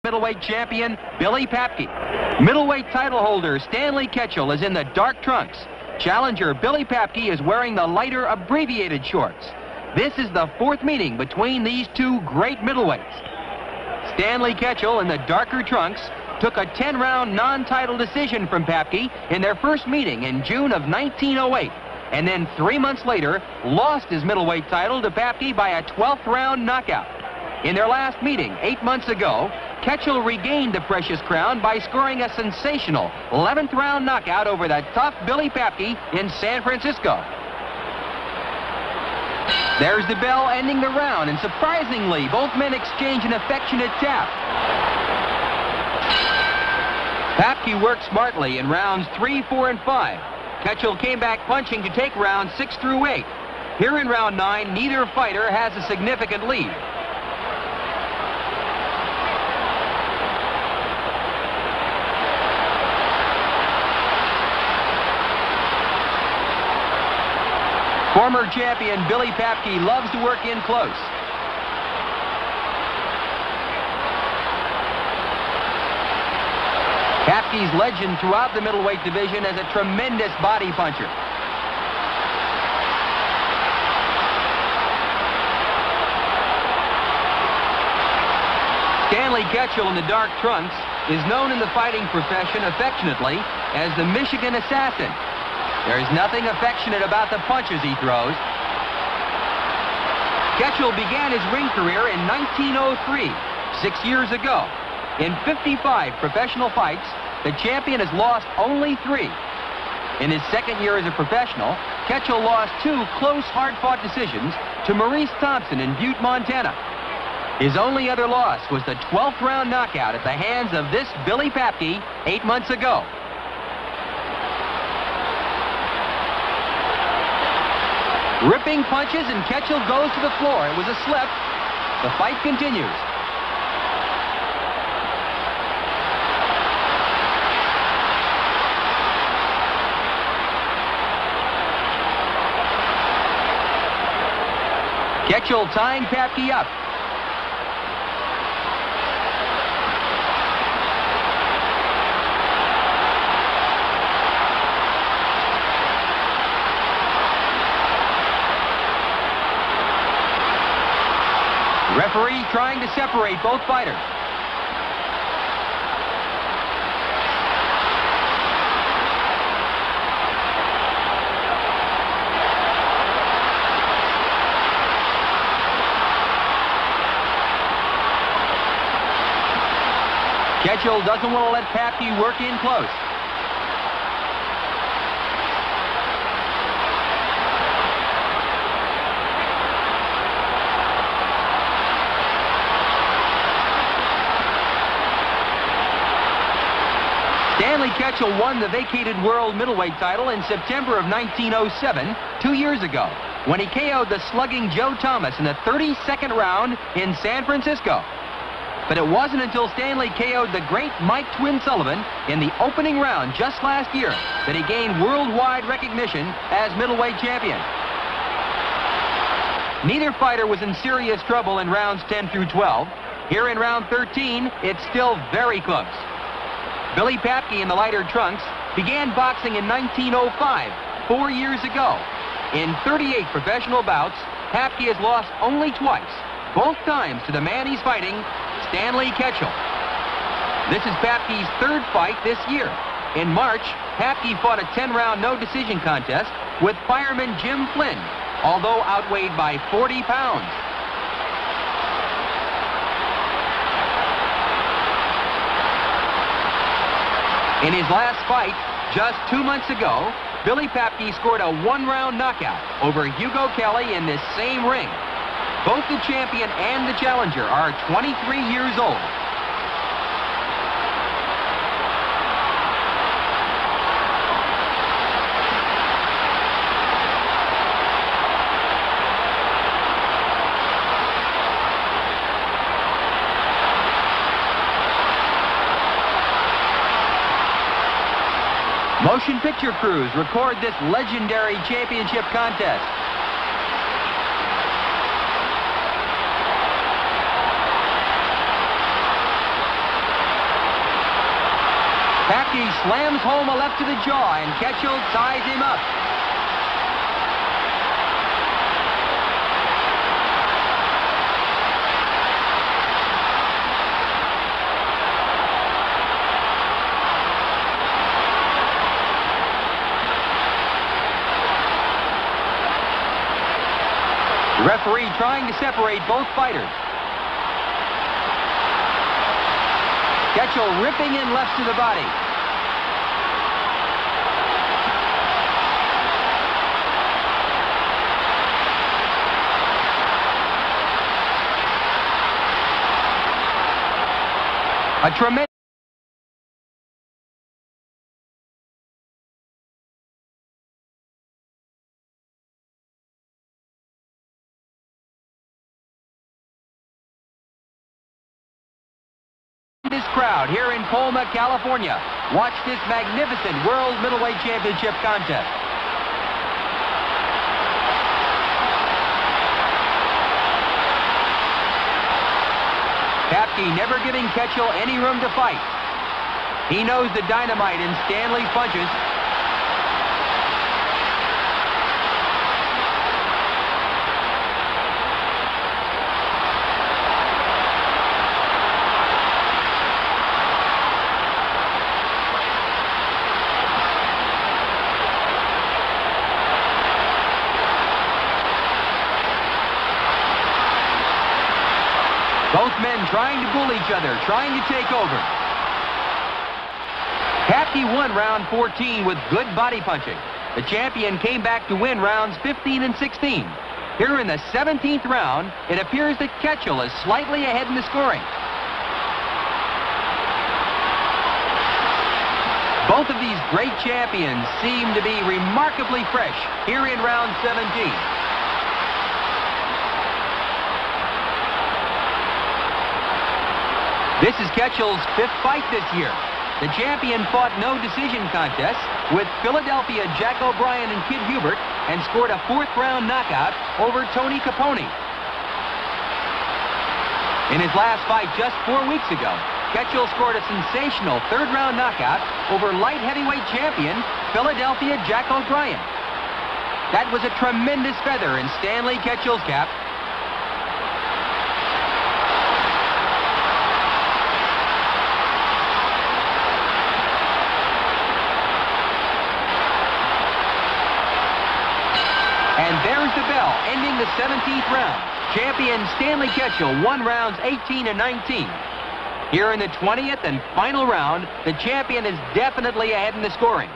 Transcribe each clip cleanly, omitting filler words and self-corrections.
middleweight champion Billy Papke. Middleweight title holder Stanley Ketchel is in the dark trunks. Challenger Billy Papke is wearing the lighter abbreviated shorts. This is the fourth meeting between these two great middleweights. Stanley Ketchel in the darker trunks took a 10-round non-title decision from Papke in their first meeting in June of 1908, and then 3 months later lost his middleweight title to Papke by a 12th round knockout. In their last meeting 8 months ago, Ketchel regained the precious crown by scoring a sensational 11th round knockout over the tough Billy Papke in San Francisco. There's the bell ending the round, and surprisingly, both men exchange an affectionate tap. Papke worked smartly in rounds 3, 4, and 5. Ketchel came back punching to take rounds 6 through 8. Here in round 9, neither fighter has a significant lead. Former champion Billy Papke loves to work in close. Papke's legend throughout the middleweight division as a tremendous body puncher. Stanley Ketchel in the dark trunks is known in the fighting profession affectionately as the Michigan Assassin. There's nothing affectionate about the punches he throws. Ketchel began his ring career in 1903, 6 years ago. In 55 professional fights, the champion has lost only 3. In his second year as a professional, Ketchel lost 2 close, hard-fought decisions to Maurice Thompson in Butte, Montana. His only other loss was the 12th round knockout at the hands of this Billy Papke 8 months ago. Ripping punches, and Ketchel goes to the floor. It was a slip. The fight continues. Ketchel tying Papke up. Referee trying to separate both fighters. Ketchel doesn't want to let Papke work in close. Stanley Ketchel won the vacated world middleweight title in September of 1907, 2 years ago, when he KO'd the slugging Joe Thomas in the 32nd round in San Francisco. But it wasn't until Stanley KO'd the great Mike Twin Sullivan in the opening round just last year that he gained worldwide recognition as middleweight champion. Neither fighter was in serious trouble in rounds 10 through 12. Here in round 13, it's still very close. Billy Papke in the lighter trunks began boxing in 1905, 4 years ago. In 38 professional bouts, Papke has lost only twice, both times to the man he's fighting, Stanley Ketchel. This is Papke's 3rd fight this year. In March, Papke fought a 10-round no-decision contest with fireman Jim Flynn, although outweighed by 40 pounds. In his last fight, just 2 months ago, Billy Papke scored a 1-round knockout over Hugo Kelly in this same ring. Both the champion and the challenger are 23 years old. Motion picture crews record this legendary championship contest. Papke slams home a left to the jaw, and Ketchel ties him up. The referee trying to separate both fighters. Ketchel ripping in left to the body. A tremendous crowd here in Colma, California. Watch this magnificent World Middleweight Championship contest. Papke never giving Ketchel any room to fight. He knows the dynamite in Stanley's punches. Both men trying to bull each other, trying to take over. Papke won round 14 with good body punching. The champion came back to win rounds 15 and 16. Here in the 17th round, it appears that Ketchel is slightly ahead in the scoring. Both of these great champions seem to be remarkably fresh here in round 17. This is Ketchel's 5th fight this year. The champion fought no decision contests with Philadelphia Jack O'Brien and Kid Hubert and scored a 4th-round knockout over Tony Capone. In his last fight just 4 weeks ago, Ketchel scored a sensational 3rd-round knockout over light heavyweight champion Philadelphia Jack O'Brien. That was a tremendous feather in Stanley Ketchel's cap. And there's the bell, ending the 17th round. Champion Stanley Ketchel won rounds 18 and 19. Here in the 20th and final round, the champion is definitely ahead in the scoring.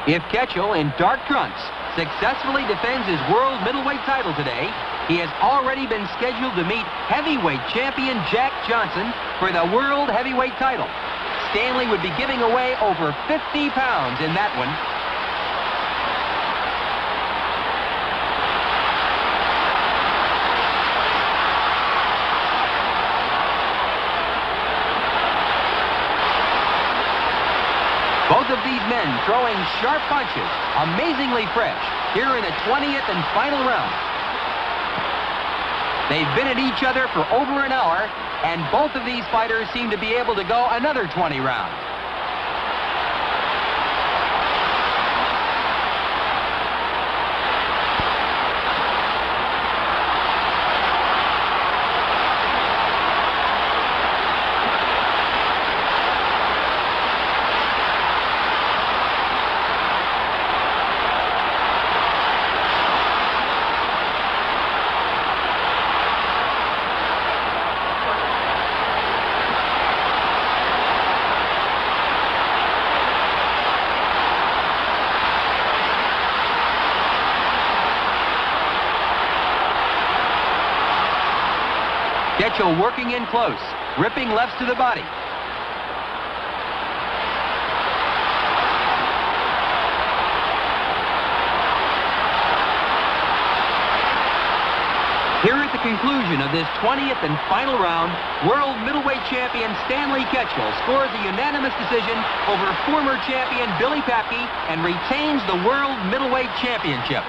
If Ketchel, in dark trunks, successfully defends his world middleweight title today, he has already been scheduled to meet heavyweight champion Jack Johnson for the world heavyweight title. Stanley would be giving away over 50 pounds in that one. Both of these men throwing sharp punches, amazingly fresh, here in the 20th and final round. They've been at each other for over an hour, and both of these fighters seem to be able to go another 20 rounds. Ketchel working in close, ripping lefts to the body. Here at the conclusion of this 20th and final round, world middleweight champion Stanley Ketchel scores a unanimous decision over former champion Billy Papke and retains the world middleweight championship.